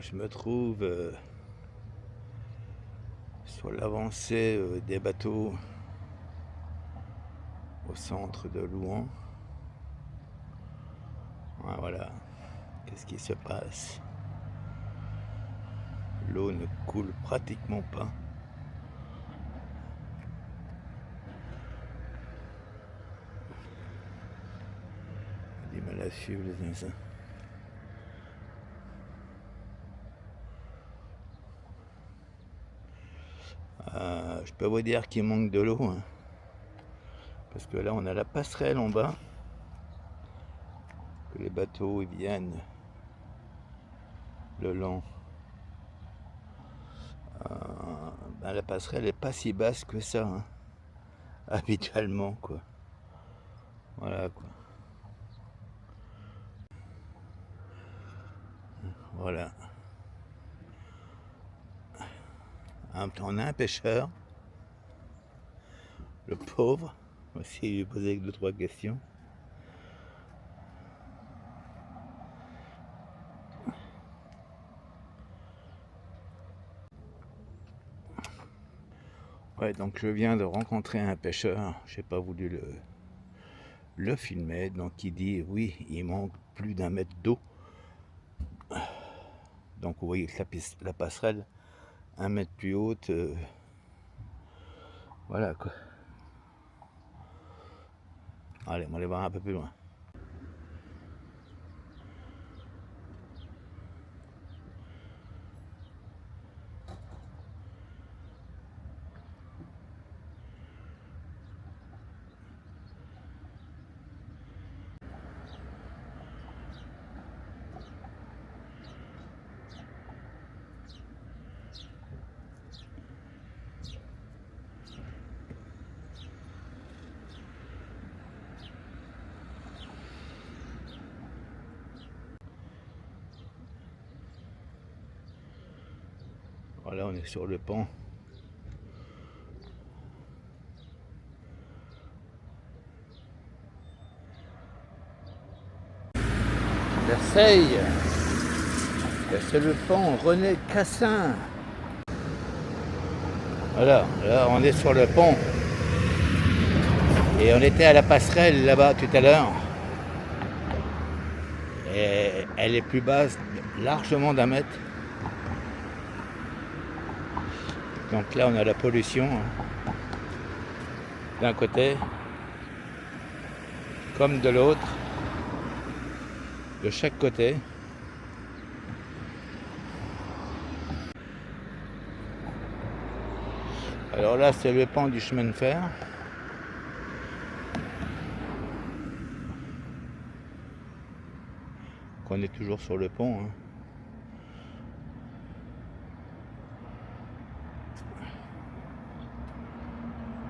Je me trouve sur l'avancée des bateaux au centre de Louhans. Voilà, qu'est-ce qui se passe? L'eau ne coule pratiquement pas. J'ai du mal à suivre les zinzins. Je peux vous dire qu'il manque de l'eau, hein, parce que là on a la passerelle en bas, que les bateaux ils viennent le long. La passerelle est pas si basse que ça, hein, habituellement quoi. Voilà quoi. Voilà. On a un pêcheur, le pauvre. On va essayer de lui poser 2-3 questions. Ouais, donc je viens de rencontrer un pêcheur, j'ai pas voulu le filmer, donc il dit oui, il manque plus d'1 mètre d'eau. Donc vous voyez que la passerelle 1 mètre plus haute, voilà quoi. Allez, on va aller voir un peu plus loin. Voilà, on est sur le pont. Versailles, c'est le pont René Cassin. Voilà, là on est sur le pont. Et on était à la passerelle là-bas tout à l'heure. Et elle est plus basse, largement d'1 mètre. Donc là on a la pollution, hein, d'un côté comme de l'autre, de chaque côté. Alors là c'est le pont du chemin de fer. On est toujours sur le pont, hein.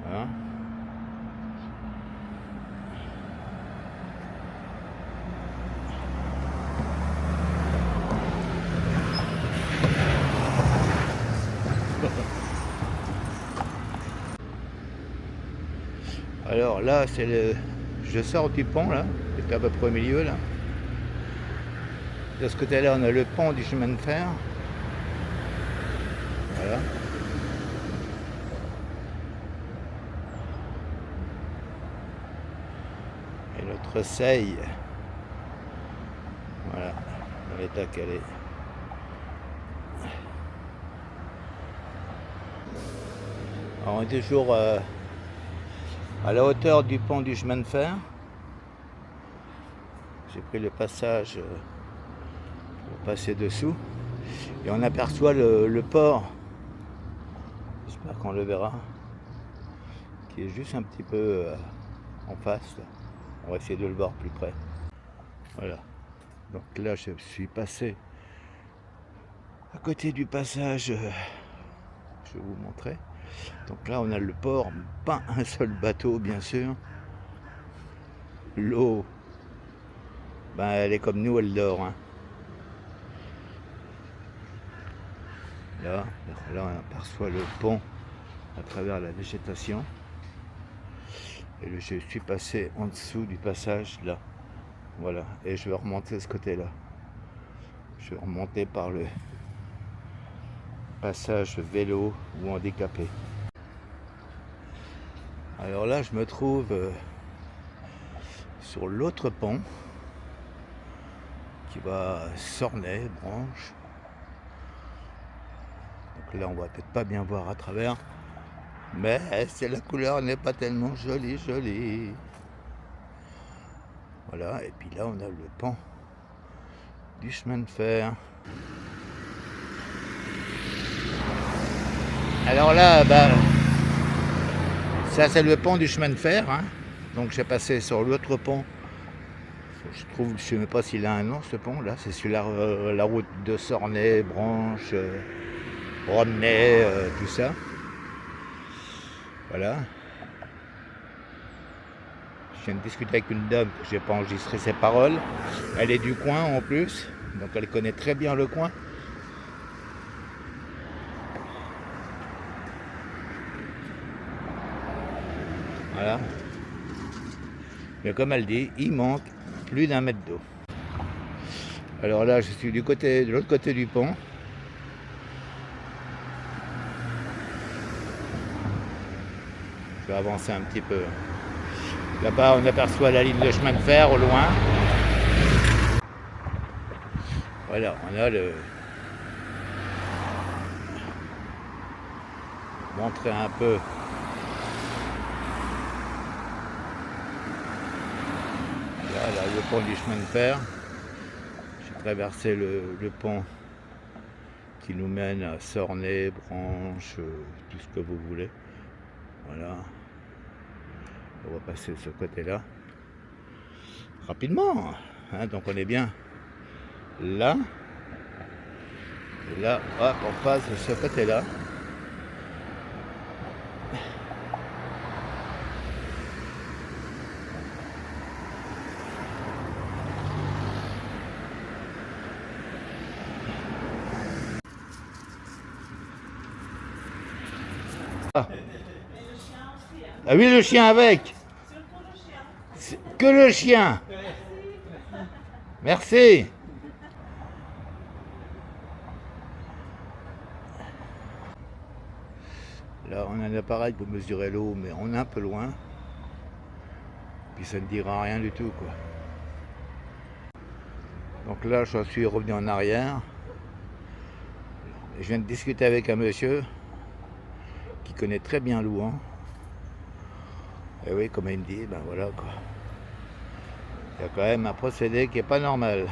Voilà. Alors là c'est le... Je sors du pont là, j'étais à peu près au milieu là. De ce côté-là, on a le pont du chemin de fer. Voilà. Et notre Seille. Voilà, dans l'état qu'elle est. Alors, on est toujours à la hauteur du pont du chemin de fer. J'ai pris le passage pour passer dessous. Et on aperçoit le port. J'espère qu'on le verra. Qui est juste un petit peu en face. Là. On va essayer de le voir plus près. Voilà. Donc là, je suis passé à côté du passage. Je vais vous montrer. Donc là, on a le port. Pas un seul bateau, bien sûr. L'eau, ben, elle est comme nous, elle dort. Hein. Là, on aperçoit le pont à travers la végétation. Et je suis passé en dessous du passage là. Voilà. Et je vais remonter de ce côté-là. Je vais remonter par le passage vélo ou handicapé. Alors là, je me trouve sur l'autre pont qui va à Sornay, Branche. Donc là, on va peut-être pas bien voir à travers, mais la couleur n'est pas tellement jolie. Voilà, et puis là, on a le pont du chemin de fer. Alors là, ça c'est le pont du chemin de fer, hein. Donc j'ai passé sur l'autre pont. Je ne sais même pas s'il a un nom ce pont là. C'est sur la route de Sornay, Branche, Romney, tout ça. Voilà. Je viens de discuter avec une dame, je n'ai pas enregistré ses paroles. Elle est du coin en plus, donc elle connaît très bien le coin. Voilà. Mais comme elle dit, il manque plus d'1 mètre d'eau. Alors là, je suis de l'autre côté du pont. Je vais avancer un petit peu. Là-bas, on aperçoit la ligne de chemin de fer au loin. Voilà, on a le... montrer un peu. Là, le pont du chemin de fer. J'ai traversé le pont qui nous mène à Sornay, Branche, tout ce que vous voulez. Voilà. On va passer de ce côté-là. Rapidement. Hein, donc on est bien là. Et là, hop, on passe de ce côté-là. Ah oui, le chien avec. Que le chien. Merci. Là, on a un appareil pour mesurer l'eau, mais on est un peu loin. Puis ça ne dira rien du tout, quoi. Donc là, je suis revenu en arrière. Je viens de discuter avec un monsieur qui connaît très bien Louhans. Et oui, comme il me dit, ben voilà quoi. Il y a quand même un procédé qui est pas normal.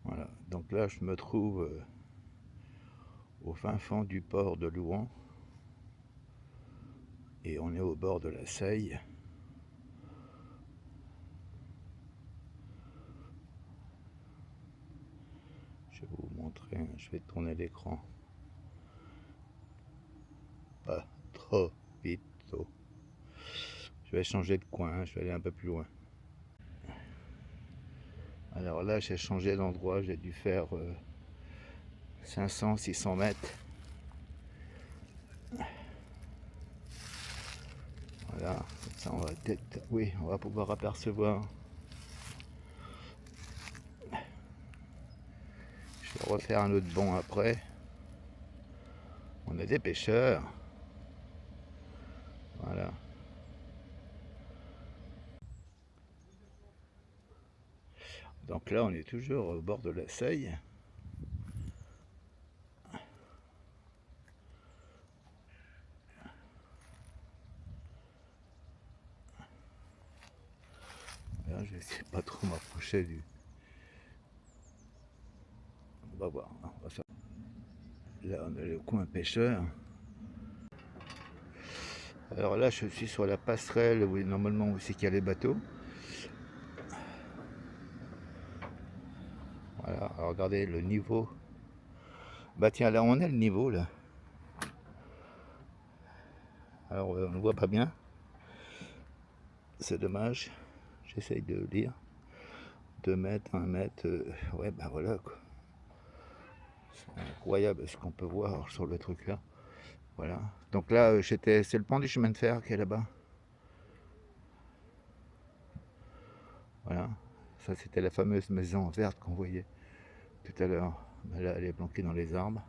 Voilà, donc là je me trouve au fin fond du port de Louhans. Et on est au bord de la Seille. Je vais vous montrer, je vais tourner l'écran. Pas trop vite. Je vais changer de coin, je vais aller un peu plus loin. Alors là, j'ai changé d'endroit, j'ai dû faire 500-600 mètres. Voilà, ça on va peut-être, oui, on va pouvoir apercevoir. Je vais refaire un autre bond après. On a des pêcheurs. Voilà. Donc là, on est toujours au bord de la Seille. Là, je vais essayer de pas trop m'approcher du... On va voir. Là, on a le coin pêcheur. Alors là, je suis sur la passerelle où normalement aussi qu'il y a les bateaux. Voilà, alors regardez le niveau. Bah tiens, là on a le niveau là. Alors on ne voit pas bien. C'est dommage. J'essaye de lire. 2 mètres, 1 mètre. Ouais, bah voilà quoi. C'est incroyable ce qu'on peut voir sur le truc là. Voilà. Donc là, c'est le pont du chemin de fer qui est là-bas. Voilà. Ça, c'était la fameuse maison verte qu'on voyait tout à l'heure. Là, elle est planquée dans les arbres.